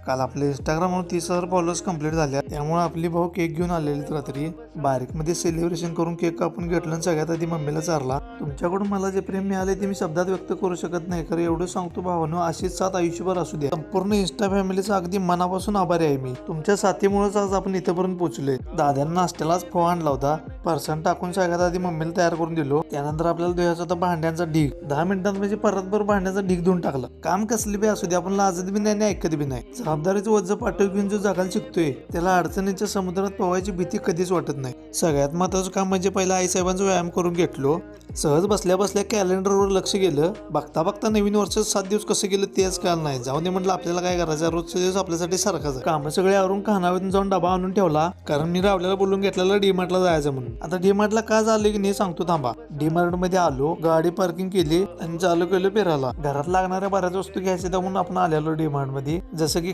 काल आपल्या इंस्टाग्रामवर 30,000 फॉलोअर्स कंप्लीट झाल्या, त्यामुळे आपली भाऊ केक घेऊन आलेली रात्री बारीक मध्ये सेलिब्रेशन करून केक कापून घेतलं आणि सगळ्यात आधी मम्मीला चारला. तुमच्याकडून मला जे प्रेम मिळाले ते मी शब्दात व्यक्त करू शकत नाही, खरं एवढं सांगतो भावानो, अशीच साथ आयुष्यभर असू द्या. संपूर्ण इंस्टा फॅमिलीचा अगदी मनापासून आभारी आहे मी. तुमच्या साथीमुळेच आज आपण इथपर्यंत पोहोचलोय. दादांना नाश्त्यालाच फोन आणला होता, फरसाण टाकून सगळ्यात आधी मम्मीला तयार करून दिलो. त्यानंतर आपल्याला धुयाचा होता भांड्यांचा ढीग. 10 मिनिटात म्हणजे परतभर भांड्याचा ढीग धुवून टाकला. काम कसली बी असू दे, आपण लाजत बी नाही ऐकत बी नाही. जबाबदारीचं वज्ज पाठव घेऊन जो जगायला शिकतोय त्याला अडचणीच्या समुद्रात पोहायची भीती कधीच वाटत नाही. सगळ्यात महत्वाचं काम म्हणजे पहिला आईसाहेबांचा व्यायाम करून घेतलो. सहज बसल्या बसल्या कॅलेंडरवर लक्ष गेलं. बघता बघता नवीन वर्षात 7 दिवस कसं गेलं तेच कळलं नाही. जाऊन दे म्हटलं, आपल्याला काय करायचं, रोजचे दिवस आपल्यासाठी सारखाच. काम सगळे आवरून खानावरून जाऊन डबा आणून ठेवला, कारण मी रावल्याला बोलून घेतलेला डीमार्टला जायचं म्हणून. आता डीमार्टला का झालं की नाही सांगतो थांबा. डीमार्ट मध्ये आलो, गाडी पार्किंग केली आणि चालू केलं फिरायला. घरात लागणाऱ्या बऱ्याच वस्तू घ्यायच्या म्हणून आपण आलेलो डीमार्ट मध्ये, जसं की